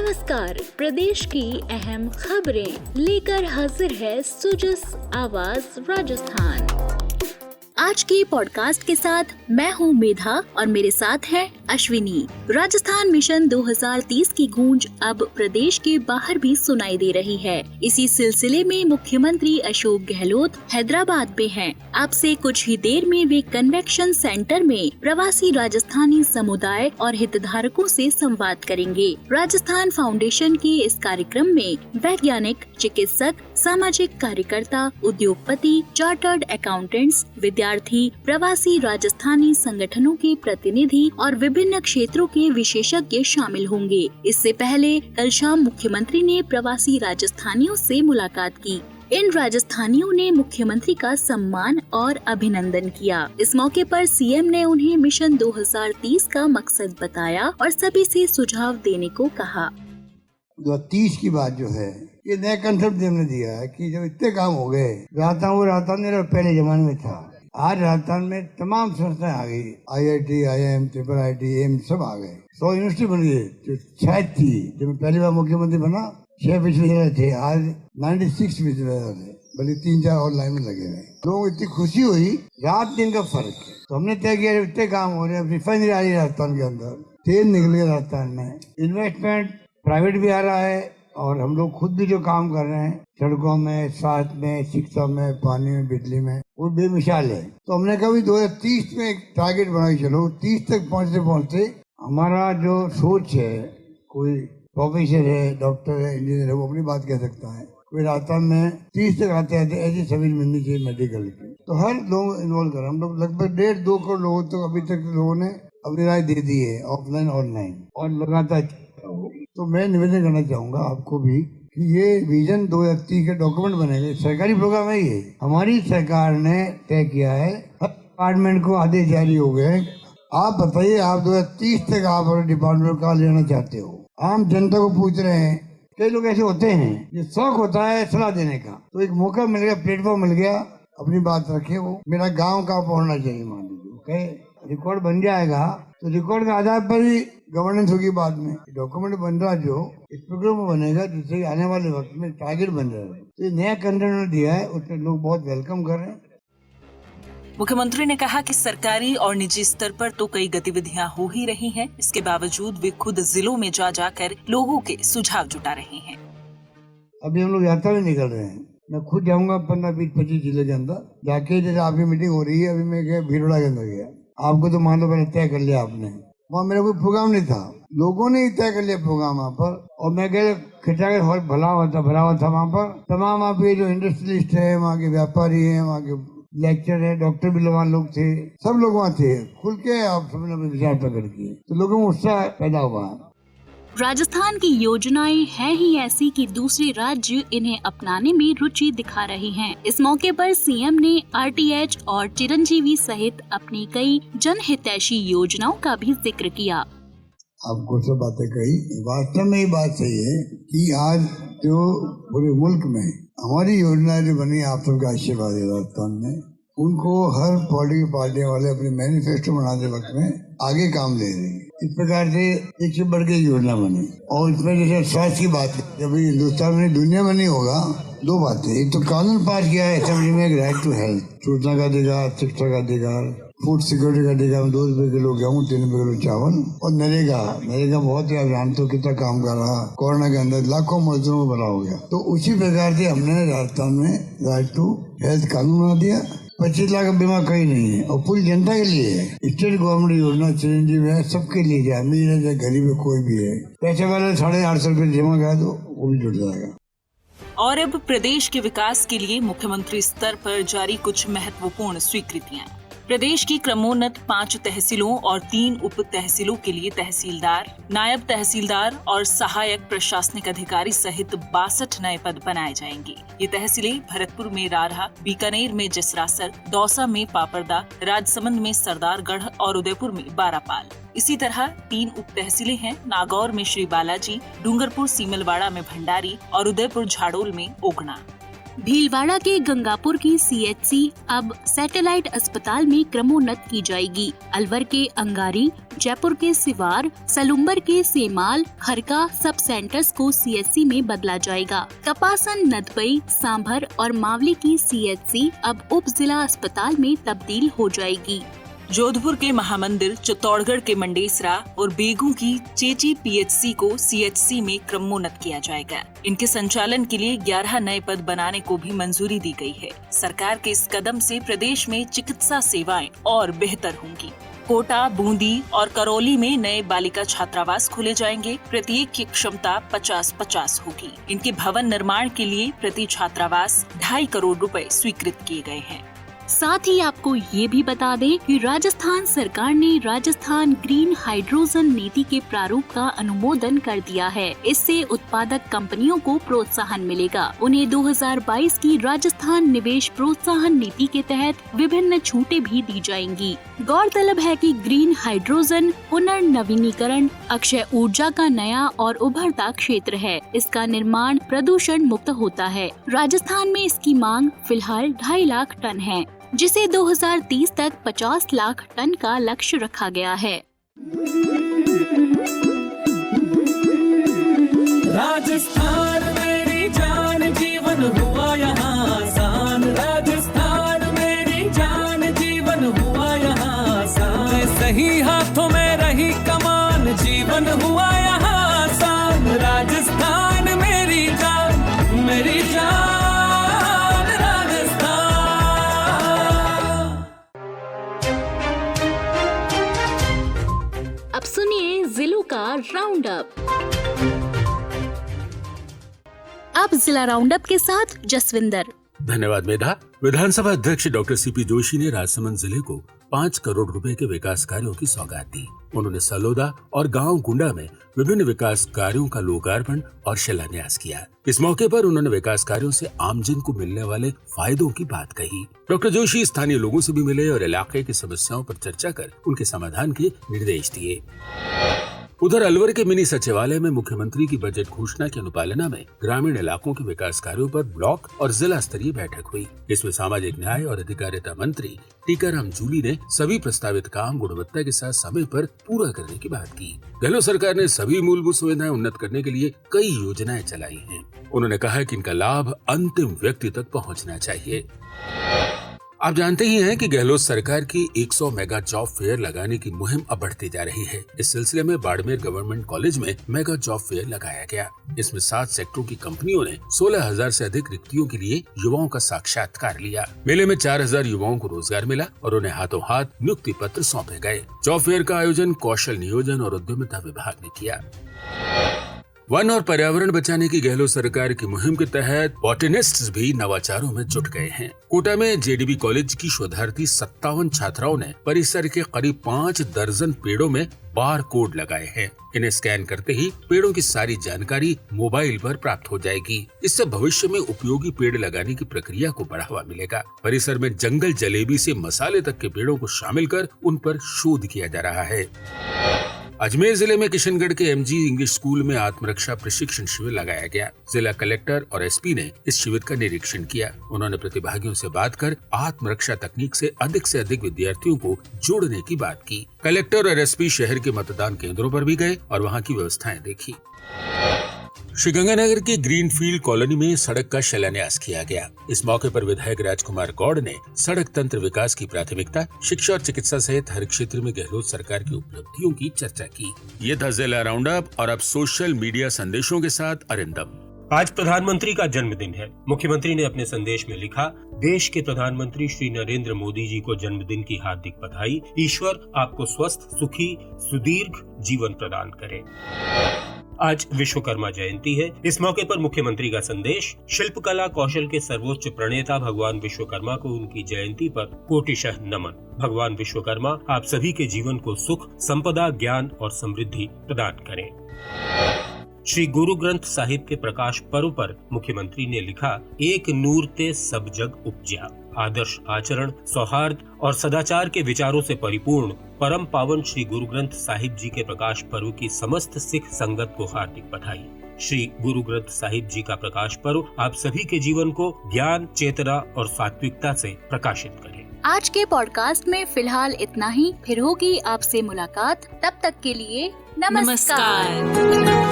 नमस्कार, प्रदेश की अहम खबरें लेकर हाजिर है सुजस आवाज राजस्थान। आज के पॉडकास्ट के साथ मैं हूँ मेधा और मेरे साथ है अश्विनी। राजस्थान मिशन 2030 की गूंज अब प्रदेश के बाहर भी सुनाई दे रही है। इसी सिलसिले में मुख्यमंत्री अशोक गहलोत हैदराबाद में हैं। अब से कुछ ही देर में वे कन्वेंशन सेंटर में प्रवासी राजस्थानी समुदाय और हितधारकों से संवाद करेंगे। राजस्थान फाउंडेशन के इस कार्यक्रम में वैज्ञानिक, चिकित्सक, सामाजिक कार्यकर्ता, उद्योगपति, चार्टर्ड अकाउंटेंट्स, विद्यार्थी, प्रवासी राजस्थानी संगठनों के प्रतिनिधि और विभिन्न क्षेत्रों के विशेषज्ञ शामिल होंगे। इससे पहले कल शाम मुख्यमंत्री ने प्रवासी राजस्थानियों से मुलाकात की। इन राजस्थानियों ने मुख्यमंत्री का सम्मान और अभिनंदन किया। इस मौके पर सीएम ने उन्हें मिशन 2030 का मकसद बताया और सभी से सुझाव देने को कहा। 2030 की बात जो है, ये नया कंसेप्ट हमने दिया है कि जब इतने काम हो गए, राजस्थान मेरा पहले जमाने में था। आज राजस्थान में तमाम संस्थाएं आ गई, IIT, IIM, IIT, एम्स सब आ गए। 100 यूनिवर्सिटी बन गई जो शायद थी जब मैं पहली बार मुख्यमंत्री बना। 6 विश्वविद्यालय थे, आज 96 विश्वविद्यालय थे, बल्कि 3-4 और लाइन में लगे हुए। लोगों को इतनी खुशी हुई, रात दिन का फर्क है। तो हमने तय किया इतने काम हो रहे हैं, रिफाइनरी आ रही है राजस्थान के अंदर, तेल निकल गया राजस्थान में, इन्वेस्टमेंट प्राइवेट भी आ रहा है और हम लोग खुद भी जो काम कर रहे हैं सड़कों में, स्वास्थ्य में, शिक्षा में, पानी में, बिजली में, वो बेमिसाल है। तो हमने कभी 2030 में एक टारगेट बनाई, चलो 30 तक पहुँचते हमारा जो सोच है, कोई प्रोफेसर है, डॉक्टर है, इंजीनियर है, वो अपनी बात कह सकता है। कोई राजस्थान में 30 तक आते ऐसी सभी मिलनी चाहिए मेडिकल की। तो हर लोग इन्वॉल्व कर, हम लोग लगभग 1.5-2 करोड़ लोगों तक अभी तक लोगों ने अपनी राय दे दी है, ऑफलाइन ऑनलाइन, और लगातार। तो मैं निवेदन करना चाहूंगा आपको भी कि ये विजन 2030 के डॉक्यूमेंट बनेंगे, सरकारी प्रोग्राम है ये। हमारी सरकार ने तय किया है, हर डिपार्टमेंट को आदेश जारी हो गए। आप बताइए, आप 2030 तक आप अपने डिपार्टमेंट का लेना चाहते हो? आम जनता को पूछ रहे हैं। कई लोग ऐसे होते हैं, ये शौक होता है सलाह देने का, तो एक मौका मिल गया, प्लेटफॉर्म मिल गया, अपनी बात रखे। वो मेरा गाँव का पहुंचना चाहिए, मान लीजिए रिकॉर्ड बन जाएगा, तो रिकॉर्ड के आधार पर ही गवर्नेंस होगी। बाद में डॉक्यूमेंट बन रहा जो इस प्रोग्राम में बनेगा, जिससे आने वाले वक्त में टारगेट बन जाएगा। तो ये नया कंटेंट उन्होंने दिया है, उसमें लोग बहुत वेलकम कर रहे हैं। मुख्यमंत्री ने कहा कि सरकारी और निजी स्तर पर तो कई गतिविधियां हो ही रही हैं, इसके बावजूद वे खुद जिलों में जाकर लोगों के सुझाव जुटा रहे हैं। अभी हम लोग यात्रा में निकल रहे हैं, मैं खुद जाऊंगा 15-20-25 जिले के अंदर जाके। जैसे आपकी मीटिंग हो रही है, अभी मैं गया भीलवाड़ा के अंदर गया। आपको तो मान लो पहले तय कर लिया आपने, वहाँ मेरा कोई प्रोग्राम नहीं था, लोगों ने ही तय कर लिया प्रोग्राम वहाँ पर। और मैं गया, खिंचा के हॉल भरा हुआ था वहाँ पर। तमाम वहाँ पे जो इंडस्ट्रियलिस्ट है, वहाँ के व्यापारी है, वहाँ के लेक्चर है, डॉक्टर भी वहाँ लोग थे, सब लोग वहाँ थे, खुल के आप सबने अपने विचार प्रकट किए, तो लोगों में उत्साह पैदा हुआ। राजस्थान की योजनाएं हैं ही ऐसी कि दूसरे राज्य इन्हें अपनाने में रुचि दिखा रहे हैं। इस मौके पर सीएम ने RTH और चिरंजीवी सहित अपनी कई जनहितैषी योजनाओं का भी जिक्र किया। आपको सब बातें कही, वास्तव में ये बात सही है कि आज जो पूरे मुल्क में हमारी योजनाएं जो बनी, आप सबका आशीर्वाद है राजस्थान में, उनको हर पॉलिटिकल पार्टियों वाले अपनी मैनिफेस्टो बनाते वक्त में आगे काम ले रहे हैं। इस प्रकार से एक से बढ़ के योजना बनी। और इसमें जैसे स्वास्थ्य की बात है, जब हिंदुस्तान में दुनिया में नहीं होगा, 2 बातें। एक तो कानून पास किया है असेंबली में, एक राइट टू हेल्थ, सूचना का अधिकार, शिक्षा का अधिकार, फूड सिक्योरिटी का अधिकार, 2 रुपए किलो गेहूँ, 3 रुपए किलो चावल। और नरेगा बहुत ही, आप जानते हो कितना काम कर रहा, कोरोना के अंदर लाखों मजदूरों को भला हो गया। तो उसी प्रकार से हमने राजस्थान में राइट टू हेल्थ कानून बना दिया। 25 लाख का बीमा कहीं नहीं है और पूरी जनता के लिए है। स्टेट गवर्नमेंट योजना चिरंजीवी है, सबके लिए, चाहे अमीर है चाहे गरीब है, कोई भी है। पैसे वाले 850 रुपए जमा करा दो, वो भी जुड़ जाएगा। और अब प्रदेश के विकास के लिए मुख्यमंत्री स्तर पर जारी कुछ महत्वपूर्ण स्वीकृतियां। प्रदेश की क्रमोन्नत 5 तहसीलों और 3 उप तहसीलों के लिए तहसीलदार, नायब तहसीलदार और सहायक प्रशासनिक अधिकारी सहित 62 नए पद बनाए जाएंगे। ये तहसीलें भरतपुर में रारहा, बीकानेर में जसरासर, दौसा में पापड़दा, राजसमंद में सरदारगढ़ और उदयपुर में बारापाल। इसी तरह 3 उप तहसीलें हैं, नागौर में श्री बालाजी, डूंगरपुर सीमलवाड़ा में भंडारी और उदयपुर झाड़ोल में ओगना। भीलवाड़ा के गंगापुर की CHC अब सैटेलाइट अस्पताल में क्रमोन्नत की जाएगी। अलवर के अंगारी, जयपुर के सिवार, सलुम्बर के सेमाल, खरका सब सेंटर्स को CHC में बदला जाएगा। कपासन, नदबई, सांभर और मावली की CHC अब उप जिला अस्पताल में तब्दील हो जाएगी। जोधपुर के महामंदिर, चित्तौड़गढ़ के मंडेसरा और बेगू की चेची PHC को CHC में क्रमोन्नत किया जाएगा। इनके संचालन के लिए 11 नए पद बनाने को भी मंजूरी दी गई है। सरकार के इस कदम से प्रदेश में चिकित्सा सेवाएं और बेहतर होंगी। कोटा, बूंदी और करौली में नए बालिका छात्रावास खोले जाएंगे। प्रत्येक की क्षमता 50-50 होगी। इनके भवन निर्माण के लिए प्रति छात्रावास 2.5 करोड़ रुपए स्वीकृत किए गए हैं। साथ ही आपको ये भी बता दें कि राजस्थान सरकार ने राजस्थान ग्रीन हाइड्रोजन नीति के प्रारूप का अनुमोदन कर दिया है। इससे उत्पादक कंपनियों को प्रोत्साहन मिलेगा। उन्हें 2022 की राजस्थान निवेश प्रोत्साहन नीति के तहत विभिन्न छूटें भी दी जाएंगी। गौरतलब है कि ग्रीन हाइड्रोजन पुनर्नवीनीकरण अक्षय ऊर्जा का नया और उभरता क्षेत्र है। इसका निर्माण प्रदूषण मुक्त होता है। राजस्थान में इसकी मांग फिलहाल 2.5 लाख टन है, जिसे 2030 तक 50 लाख टन का लक्ष्य रखा गया है। राजस्थान मेरी जान, जीवन हुआ यहाँ आसान। राजस्थान मेरी जान, जीवन हुआ यहाँ आसान। सही हाथों में रही कमान, जीवन हुआ यहाँ आसान। राजस्थान मेरी जान, मेरी जान। अब सुनिए जिलों का राउंड अप। अब जिला राउंड अप के साथ जसविंदर। धन्यवाद मेधा। विधानसभा अध्यक्ष डॉक्टर CP जोशी ने राजसमंद जिले को 5 करोड़ रुपए के विकास कार्यों की सौगात दी। उन्होंने सलोदा और गांव गुंडा में विभिन्न विकास कार्यों का लोकार्पण और शिलान्यास किया। इस मौके पर उन्होंने विकास कार्यों से आमजन को मिलने वाले फायदों की बात कही। डॉक्टर जोशी स्थानीय लोगों से भी मिले और इलाके की समस्याओं पर चर्चा कर उनके समाधान के निर्देश दिए। उधर अलवर के मिनी सचिवालय में मुख्यमंत्री की बजट घोषणा की अनुपालना में ग्रामीण इलाकों के विकास कार्यों पर ब्लॉक और जिला स्तरीय बैठक हुई। इसमें सामाजिक न्याय और अधिकारिता मंत्री टीकाराम जूली ने सभी प्रस्तावित काम गुणवत्ता के साथ समय पर पूरा करने की बात की। गहलोत सरकार ने सभी मूलभूत सुविधाएं उन्नत करने के लिए कई योजनाएं चलाई हैं। उन्होंने कहा कि इनका लाभ अंतिम व्यक्ति तक पहुँचना चाहिए। आप जानते ही हैं कि गहलोत सरकार की 100 मेगा जॉब फेयर लगाने की मुहिम अब बढ़ती जा रही है। इस सिलसिले में बाड़मेर गवर्नमेंट कॉलेज में मेगा जॉब फेयर लगाया गया। इसमें 7 सेक्टरों की कंपनियों ने 16,000 से अधिक रिक्तियों के लिए युवाओं का साक्षात्कार लिया। मेले में 4,000 युवाओं को रोजगार मिला और उन्हें हाथों हाथ नियुक्ति पत्र सौंपे गए। जॉब फेयर का आयोजन कौशल नियोजन और उद्यमिता विभाग ने किया। वन और पर्यावरण बचाने की गहलोत सरकार की मुहिम के तहत बॉटनिस्ट्स भी नवाचारों में जुट गए हैं। कोटा में JDB कॉलेज की शोधार्थी 57 छात्राओं ने परिसर के करीब 5 दर्जन पेड़ों में बार कोड लगाए हैं। इन्हें स्कैन करते ही पेड़ों की सारी जानकारी मोबाइल पर प्राप्त हो जाएगी। इससे भविष्य में उपयोगी पेड़ लगाने की प्रक्रिया को बढ़ावा मिलेगा। परिसर में जंगल जलेबी से मसाले तक के पेड़ों को शामिल कर उन पर शोध किया जा रहा है। अजमेर जिले में किशनगढ़ के MG इंग्लिश स्कूल में आत्मरक्षा प्रशिक्षण शिविर लगाया गया। जिला कलेक्टर और SP ने इस शिविर का निरीक्षण किया। उन्होंने प्रतिभागियों से बात कर आत्मरक्षा तकनीक से अधिक विद्यार्थियों को जोड़ने की बात की। कलेक्टर और SP शहर के मतदान केंद्रों पर भी गए और वहां की व्यवस्थाएं देखी। श्रीगंगानगर के ग्रीनफील्ड कॉलोनी में सड़क का शिलान्यास किया गया। इस मौके पर विधायक राजकुमार गौड़ ने सड़क तंत्र विकास की प्राथमिकता, शिक्षा और चिकित्सा सहित हर क्षेत्र में गहलोत सरकार की उपलब्धियों की चर्चा की। ये था जिला राउंड अप और अब सोशल मीडिया संदेशों के साथ अरिंदम। आज प्रधानमंत्री का जन्मदिन है। मुख्यमंत्री ने अपने संदेश में लिखा, देश के प्रधानमंत्री श्री नरेंद्र मोदी जी को जन्मदिन की हार्दिक बधाई। ईश्वर आपको स्वस्थ, सुखी, सुदीर्घ जीवन प्रदान करे। आज विश्वकर्मा जयंती है। इस मौके पर मुख्यमंत्री का संदेश, शिल्पकला कौशल के सर्वोच्च प्रणेता भगवान विश्वकर्मा को उनकी जयंती पर कोटिशः नमन। भगवान विश्वकर्मा आप सभी के जीवन को सुख, संपदा, ज्ञान और समृद्धि प्रदान करें। श्री गुरु ग्रंथ साहिब के प्रकाश पर्व पर मुख्यमंत्री ने लिखा, एक नूर ते सब जग उपजा। आदर्श आचरण, सौहार्द और सदाचार के विचारों से परिपूर्ण परम पावन श्री गुरु ग्रंथ साहिब जी के प्रकाश पर्व की समस्त सिख संगत को हार्दिक बधाई। श्री गुरु ग्रंथ साहिब जी का प्रकाश पर्व आप सभी के जीवन को ज्ञान, चेतना और सात्विकता से प्रकाशित करे। आज के पॉडकास्ट में फिलहाल इतना ही, फिर होगी आपसे मुलाकात। तब तक के लिए नमस्कार।